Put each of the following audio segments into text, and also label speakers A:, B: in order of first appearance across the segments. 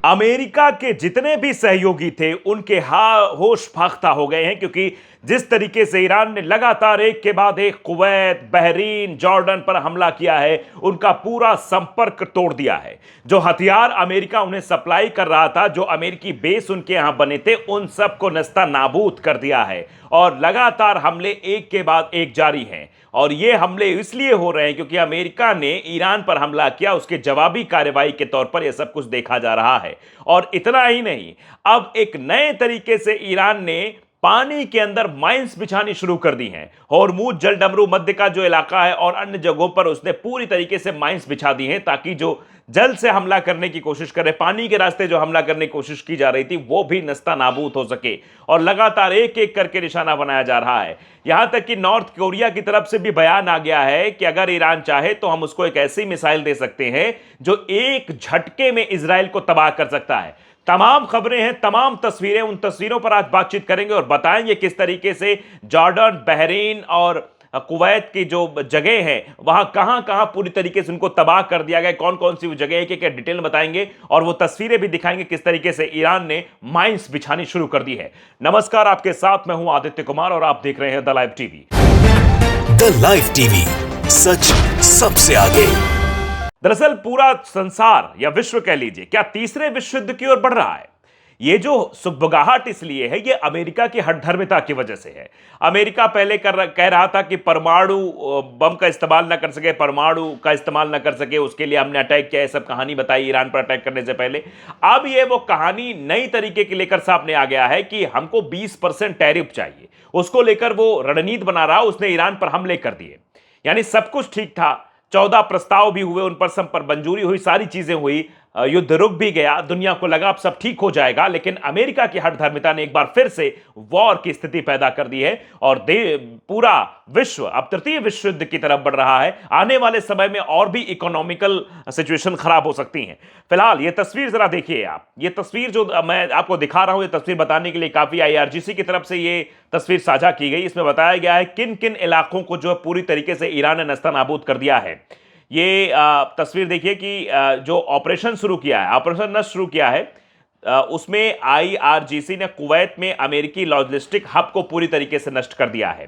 A: America के जितने भी सहयोगी थे उनके होश फाख्ता हो गए हैं, क्योंकि जिस तरीके से ईरान ने लगातार एक के बाद एक कुवैत, बहरीन, जॉर्डन पर हमला किया है, उनका पूरा संपर्क तोड़ दिया है। जो हथियार अमेरिका उन्हें सप्लाई कर रहा था, जो अमेरिकी बेस उनके यहां बने थे, उन सबको नस्ता नाबूद कर दिया है। और लगातार हमले एक के बाद एक जारी हैं। और ये हमले इसलिए हो रहे हैं क्योंकि अमेरिका ने ईरान पर हमला किया, उसके जवाबी कार्रवाई के तौर पर यह सब कुछ देखा जा रहा है। और इतना ही नहीं, अब एक नए तरीके से ईरान ने पानी के अंदर माइंस बिछानी शुरू कर दी हैं। होर्मुज जलडमरू मध्य का जो इलाका है और अन्य जगहों पर उसने पूरी तरीके से माइंस बिछा दी हैं, ताकि जो जल से हमला करने की कोशिश करे, पानी के रास्ते जो हमला करने की कोशिश की जा रही थी, वो भी नस्ता नाबूद हो सके। और लगातार एक एक करके निशाना बनाया जा रहा है। यहां तक कि नॉर्थ कोरिया की तरफ से भी बयान आ गया है कि अगर ईरान चाहे तो हम उसको एक ऐसी मिसाइल दे सकते हैं जो एक झटके में इजराइल को तबाह कर सकता है। तमाम खबरें हैं, तमाम तस्वीरें, उन तस्वीरों पर आज बातचीत करेंगे और बताएंगे किस तरीके से जॉर्डन, बहरीन और कुवैत की जो जगह है, वहां कहां कहां पूरी तरीके से उनको तबाह कर दिया गया, कौन कौन सी वो जगह है, एक डिटेल में बताएंगे और वो तस्वीरें भी दिखाएंगे किस तरीके से ईरान ने माइंस बिछानी शुरू कर दी है। नमस्कार, आपके साथ मैं हूं आदित्य कुमार और आप देख रहे हैं the live TV.
B: The live TV, सच सबसे आगे।
A: दरअसल पूरा संसार या विश्व कह लीजिए, क्या तीसरे विश्व युद्ध की ओर बढ़ रहा है। ये जो सुगबगाहट इसलिए है, ये अमेरिका की हठधर्मिता की वजह से है। अमेरिका पहले कह रहा था कि परमाणु बम का इस्तेमाल ना कर सके, परमाणु का इस्तेमाल ना कर सके, उसके लिए हमने अटैक किया, सब कहानी बताई ईरान पर अटैक करने से पहले। अब ये वो कहानी नई तरीके के लेकर सामने आ गया है कि हमको 20% टैरिफ चाहिए। उसको लेकर वो रणनीति बना रहा, उसने ईरान पर हमले कर दिए। यानी सब कुछ ठीक था, 14 प्रस्ताव भी हुए, उन पर सब पर मंजूरी हुई, सारी चीजें हुई, युद्ध रुक भी गया, दुनिया को लगा अब सब ठीक हो जाएगा। लेकिन अमेरिका की हठधर्मिता ने एक बार फिर से वॉर की स्थिति पैदा कर दी है और पूरा विश्व अब तृतीय विश्व युद्ध की तरफ बढ़ रहा है। आने वाले समय में और भी इकोनॉमिकल सिचुएशन खराब हो सकती है। फिलहाल ये तस्वीर जरा देखिए आप। ये तस्वीर जो मैं आपको दिखा रहा हूं, ये तस्वीर बताने के लिए काफी IRGC की तरफ से ये तस्वीर साझा की गई। इसमें बताया गया है किन किन इलाकों को जो पूरी तरीके से ईरान ने नस्तानाबूद कर दिया है। ये तस्वीर देखिए कि जो ऑपरेशन शुरू किया है, ऑपरेशन नष्ट शुरू किया है, उसमें IRGC ने कुवैत में अमेरिकी लॉजिस्टिक हब को पूरी तरीके से नष्ट कर दिया है।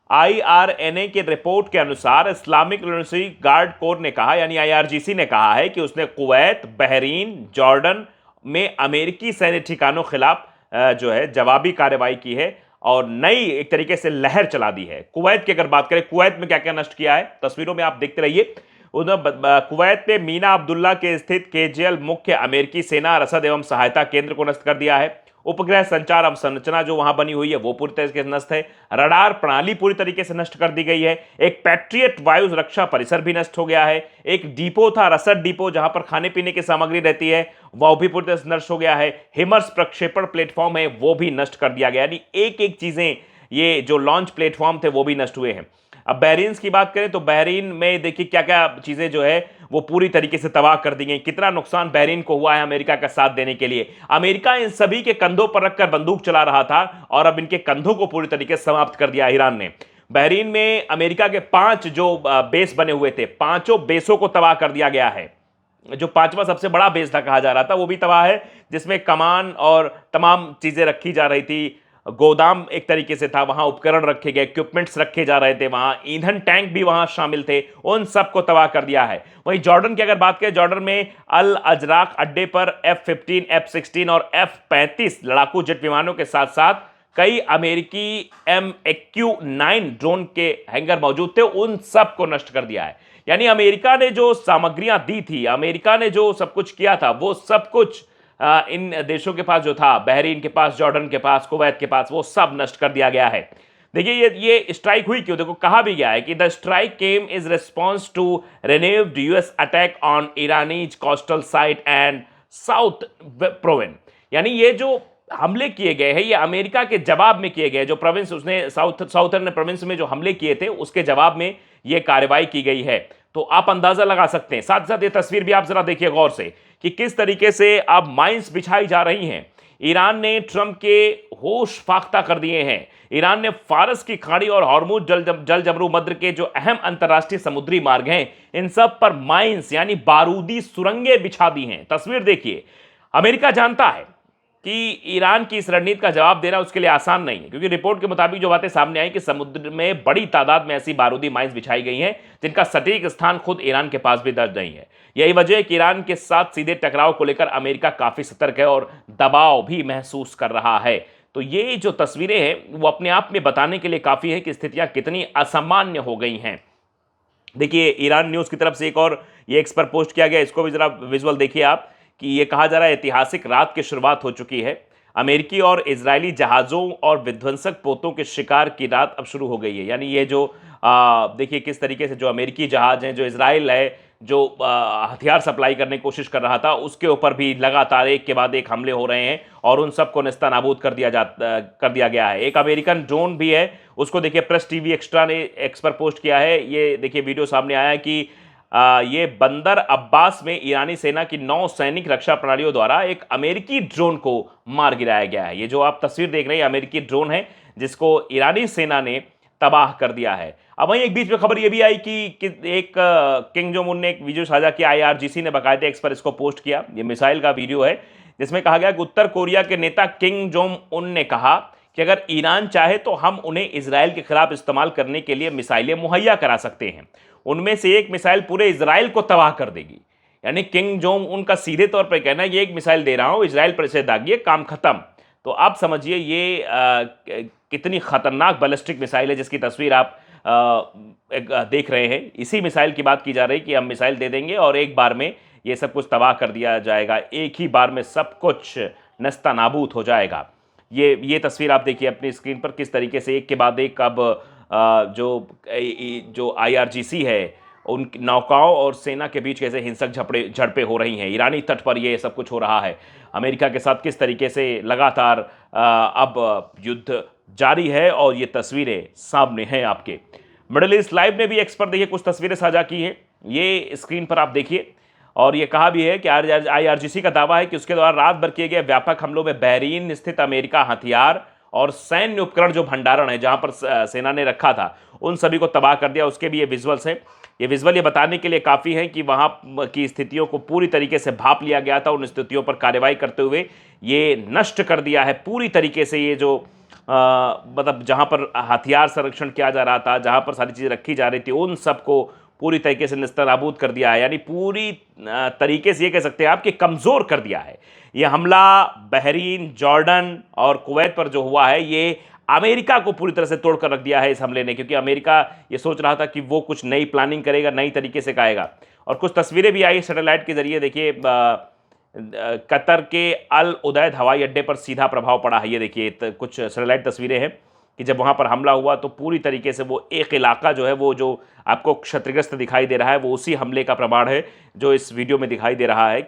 A: IRNA के रिपोर्ट के अनुसार इस्लामिक यूनिवर्सिटी गार्ड कोर ने कहा, यानी IRGC ने कहा है कि उसने कुवैत, बहरीन, जॉर्डन में अमेरिकी सैन्य ठिकानों खिलाफ जो है जवाबी कार्रवाई की है और नई एक तरीके से लहर चला दी है। कुवैत की अगर बात करें, कुवैत में क्या क्या नष्ट किया है, तस्वीरों में आप देखते रहिए। कुवैत में मीना अब्दुल्ला के स्थित KJL मुख्य अमेरिकी सेना रसद एवं सहायता केंद्र को नष्ट कर दिया है। उपग्रह संचार अवसंरचना जो वहां बनी हुई है वो पूरी तरीके से नष्ट है। रडार प्रणाली पूरी तरीके से नष्ट कर दी गई है। एक पैट्रियट वायु रक्षा परिसर भी नष्ट हो गया है। एक डिपो था, रसद डिपो, जहां पर खाने पीने की सामग्री रहती है, वह भी पूरी तरह से नष्ट हो गया है। हिमर्स प्रक्षेपण प्लेटफॉर्म है, वो भी नष्ट कर दिया गया। यानी एक एक चीजें, ये जो लॉन्च प्लेटफॉर्म थे वो भी नष्ट हुए हैं। अब बहरीन की बात करें तो बहरीन में देखिए क्या क्या चीजें जो है वो पूरी तरीके से तबाह कर दी गई। कितना नुकसान बहरीन को हुआ है अमेरिका का साथ देने के लिए। अमेरिका इन सभी के कंधों पर रखकर बंदूक चला रहा था और अब इनके कंधों को पूरी तरीके से समाप्त कर दिया ईरान ने। बहरीन में अमेरिका के 5 जो बेस बने हुए थे, 5 बेसों को तबाह कर दिया गया है। जो 5वां सबसे बड़ा बेस था कहा जा रहा था, वो भी तबाह है, जिसमें कमान और तमाम चीजें रखी जा रही थी। गोदाम एक तरीके से था, वहां उपकरण रखे गए, इक्विपमेंट्स रखे जा रहे थे, वहां ईंधन टैंक भी वहां शामिल थे, उन सबको तबाह कर दिया है। वहीं जॉर्डन की अगर बात करें, जॉर्डन में अल अजराक अड्डे पर F-15, F-16 और F-35 लड़ाकू जेट विमानों के साथ साथ कई अमेरिकी MQ-9 ड्रोन के हैंगर मौजूद थे, उन सबको नष्ट कर दिया है। यानी अमेरिका ने जो सामग्रियां दी थी, अमेरिका ने जो सब कुछ किया था, वो सब कुछ इन देशों के पास जो था, बहरीन के पास, जॉर्डन के पास, कुवैत के पास, वो सब नष्ट कर दिया गया है। देखिए ये स्ट्राइक हुई क्यों, देखो कहा भी गया है कि the strike came is response to renewed US attack on Iranis coastal site and south province. यानी ये जो हमले किए गए हैं ये अमेरिका के जवाब में किए गए। जो प्रोविंस उसने साउथर्न प्रोविंस में जो हमले किए थे उसके जवाब में ये कार्रवाई की गई है। तो आप अंदाजा लगा सकते हैं। साथ साथ ये तस्वीर भी आप जरा देखिए गौर से कि किस तरीके से अब माइंस बिछाई जा रही हैं। ईरान ने ट्रंप के होश फाख्ता कर दिए हैं। ईरान ने फारस की खाड़ी और हॉर्मुज जलजमरू मध्य के जो अहम अंतरराष्ट्रीय समुद्री मार्ग हैं, इन सब पर माइंस यानी बारूदी सुरंगें बिछा दी हैं। तस्वीर देखिए, अमेरिका जानता है कि ईरान की इस रणनीति का जवाब देना उसके लिए आसान नहीं है, क्योंकि रिपोर्ट के मुताबिक जो बातें सामने आई कि समुद्र में बड़ी तादाद में ऐसी बारूदी माइंस बिछाई गई हैं जिनका सटीक स्थान खुद ईरान के पास भी दर्ज नहीं है। यही वजह है कि ईरान के साथ सीधे टकराव को लेकर अमेरिका काफी सतर्क है और दबाव भी महसूस कर रहा है। तो ये जो तस्वीरें हैं वो अपने आप में बताने के लिए काफी है कि स्थितियां कितनी असामान्य हो गई हैं। देखिए, ईरान न्यूज की तरफ से एक और ये एक्सपर्ट पोस्ट किया गया, इसको भी जरा विजुअल देखिए आप, कि ये कहा जा रहा है ऐतिहासिक रात की शुरुआत हो चुकी है। अमेरिकी और इजरायली जहाज़ों और विध्वंसक पोतों के शिकार की रात अब शुरू हो गई है। यानी ये जो देखिए किस तरीके से जो अमेरिकी जहाज़ हैं, जो इजराइल है, जो हथियार सप्लाई करने की कोशिश कर रहा था, उसके ऊपर भी लगातार एक के बाद एक हमले हो रहे हैं और उन सबको नेस्तनाबूद कर दिया गया है। एक अमेरिकन ड्रोन भी है, उसको देखिए प्रेस टीवी एक्स्ट्रा ने एक्सपर्ट पोस्ट किया है। ये देखिए वीडियो सामने आया है कि ये बंदर अब्बास में ईरानी सेना की 9 सैनिक रक्षा प्रणालियों द्वारा एक अमेरिकी ड्रोन को मार गिराया गया है। ये जो आप तस्वीर देख रहे हैं अमेरिकी ड्रोन है जिसको ईरानी सेना ने तबाह कर दिया है। अब वहीं एक बीच में खबर ये भी आई कि एक किंग जोंग उन ने एक वीडियो साझा किया, IRGC ने बाकायदे एक्स पर इसको पोस्ट किया। ये मिसाइल का वीडियो है जिसमें कहा गया कि उत्तर कोरिया के नेता किंग जोंग उन ने कहा कि अगर ईरान चाहे तो हम उन्हें इजराइल के खिलाफ इस्तेमाल करने के लिए मिसाइलें मुहैया करा सकते हैं। उनमें से एक मिसाइल पूरे इजराइल को तबाह कर देगी। यानी किंग जोंग उनका सीधे तौर पर कहना है ये एक मिसाइल दे रहा हूं, इजराइल पर इसे दागिए, काम खत्म। तो आप समझिए ये कितनी खतरनाक बैलिस्टिक मिसाइल है जिसकी तस्वीर आप देख रहे हैं। इसी मिसाइल की बात की जा रही है कि हम मिसाइल दे देंगे और एक बार में ये सब कुछ तबाह कर दिया जाएगा, एक ही बार में सब कुछ नस्तानाबूद हो जाएगा। ये तस्वीर आप देखिए अपनी स्क्रीन पर, किस तरीके से एक के बाद एक अब जो IRGC है उन नौकाओं और सेना के बीच कैसे हिंसक झड़पें हो रही हैं। ईरानी तट पर ये सब कुछ हो रहा है। अमेरिका के साथ किस तरीके से लगातार अब युद्ध जारी है और ये तस्वीरें सामने हैं आपके। मिडिल ईस्ट लाइव ने भी एक्सपर्ट देखिए कुछ तस्वीरें साझा की हैं, ये स्क्रीन पर आप देखिए। और ये कहा भी है कि IRGC का दावा है कि उसके द्वारा रात भर किए गए व्यापक हमलों में बहरीन स्थित अमेरिका हथियार और सैन्य उपकरण जो भंडारण है जहां पर सेना ने रखा था उन सभी को तबाह कर दिया। उसके भी ये विजुअल्स हैं। ये विजुअल ये बताने के लिए काफ़ी है कि वहां की स्थितियों को पूरी तरीके से भांप लिया गया था। उन स्थितियों पर कार्रवाई करते हुए ये नष्ट कर दिया है पूरी तरीके से। ये जो मतलब जहां पर हथियार संरक्षण किया जा रहा था, जहां पर सारी चीज़ें रखी जा रही थी, उन सबको पूरी तरीके से नेस्तनाबूद कर दिया है। यानी पूरी तरीके से ये कह सकते हैं आप कि कमज़ोर कर दिया है। ये हमला बहरीन, जॉर्डन और कुवैत पर जो हुआ है ये अमेरिका को पूरी तरह से तोड़ कर रख दिया है इस हमले ने, क्योंकि अमेरिका ये सोच रहा था कि वो कुछ नई प्लानिंग करेगा, नई तरीके से करेगा। और कुछ तस्वीरें भी आई सैटेलाइट के जरिए। देखिए कतर के अल उदैद हवाई अड्डे पर सीधा प्रभाव पड़ा है। ये देखिए कुछ सैटेलाइट तस्वीरें हैं कि जब वहाँ पर हमला हुआ तो पूरी तरीके से वो एक इलाका जो है वो जो आपको क्षतिग्रस्त दिखाई दे रहा है वो उसी हमले का प्रमाण है जो इस वीडियो में दिखाई दे रहा है।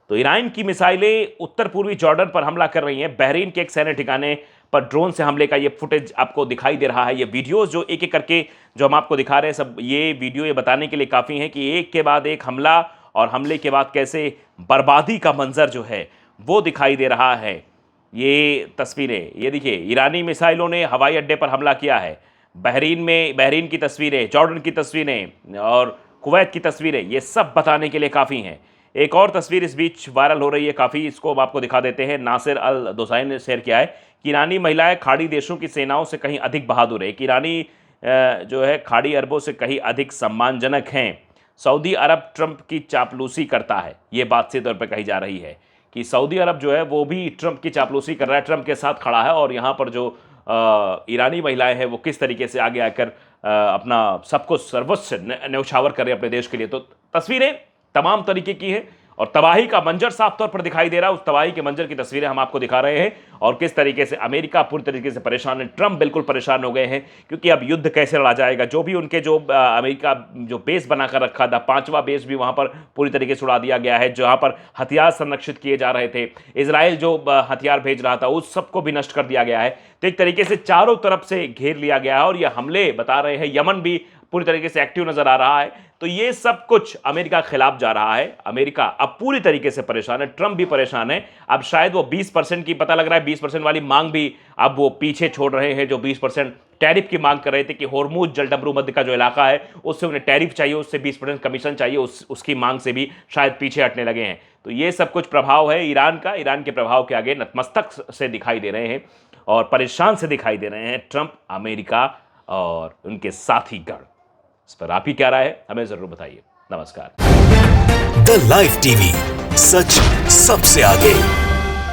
A: तो ईरान की मिसाइलें उत्तर पूर्वी जॉर्डन पर हमला कर रही हैं। बहरीन के एक सैन्य ठिकाने पर ड्रोन से हमले का ये फुटेज आपको दिखाई दे रहा है। ये वीडियोस जो एक एक करके जो हम आपको दिखा रहे हैं, सब ये वीडियो ये बताने के लिए काफ़ी हैं कि एक के बाद एक हमला और हमले के बाद कैसे बर्बादी का मंजर जो है वो दिखाई दे रहा है। ये तस्वीरें ये देखिए, ईरानी मिसाइलों ने हवाई अड्डे पर हमला किया है। बहरीन की तस्वीरें, जॉर्डन की तस्वीरें और कुवैत की तस्वीरें, ये सब बताने के लिए काफ़ी हैं। एक और तस्वीर इस बीच वायरल हो रही है काफ़ी, इसको हम आपको दिखा देते हैं। नासिर अल दोसाई ने शेयर किया है कि ईरानी महिलाएं खाड़ी देशों की सेनाओं से कहीं अधिक बहादुर है। कि ईरानी जो है खाड़ी अरबों से कहीं अधिक सम्मानजनक हैं। सऊदी अरब ट्रंप की चापलूसी करता है, ये बात सीधे तौर पर कही जा रही है कि सऊदी अरब जो है वो भी ट्रंप की चापलूसी कर रहा है, ट्रंप के साथ खड़ा है। और यहाँ पर जो ईरानी महिलाएं हैं वो किस तरीके से आगे आकर अपना सबको सर्वोच्च न्यौछावर कर रहे हैं अपने देश के लिए। तो तस्वीरें तमाम तरीके की हैं और तबाही का मंजर साफ तौर पर दिखाई दे रहा है। उस तबाही के मंजर की तस्वीरें हम आपको दिखा रहे हैं और किस तरीके से अमेरिका पूरी तरीके से परेशान है, ट्रंप बिल्कुल परेशान हो गए हैं क्योंकि अब युद्ध कैसे लड़ा जाएगा। जो भी उनके जो अमेरिका जो बेस बनाकर रखा था, 5वां बेस भी वहां पर पूरी तरीके से उड़ा दिया गया है, जहां पर हथियार संरक्षित किए जा रहे थे। इजराइल जो हथियार भेज रहा था उस सबको भी नष्ट कर दिया गया है। तो एक तरीके से चारों तरफ से घेर लिया गया है और यह हमले बता रहे हैं। यमन भी पूरी तरीके से एक्टिव नजर आ रहा है। तो ये सब कुछ अमेरिका के खिलाफ जा रहा है। अमेरिका अब पूरी तरीके से परेशान है, ट्रंप भी परेशान है। अब शायद वो 20% की, पता लग रहा है 20% वाली मांग भी अब वो पीछे छोड़ रहे हैं, जो 20% टैरिफ की मांग कर रहे थे कि होर्मुज जलडमरू मध्य का जो इलाका है उससे उन्हें टैरिफ चाहिए, उससे 20% कमीशन चाहिए, उसकी मांग से भी शायद पीछे हटने लगे हैं। तो ये सब कुछ प्रभाव है ईरान का। ईरान के प्रभाव के आगे नतमस्तक से दिखाई दे रहे हैं और परेशान से दिखाई दे रहे हैं ट्रंप, अमेरिका और उनके साथी गण। इस पर आप ही क्या राय है, हमें जरूर बताइए। नमस्कार।
B: द लाइव टीवी, सच सबसे आगे।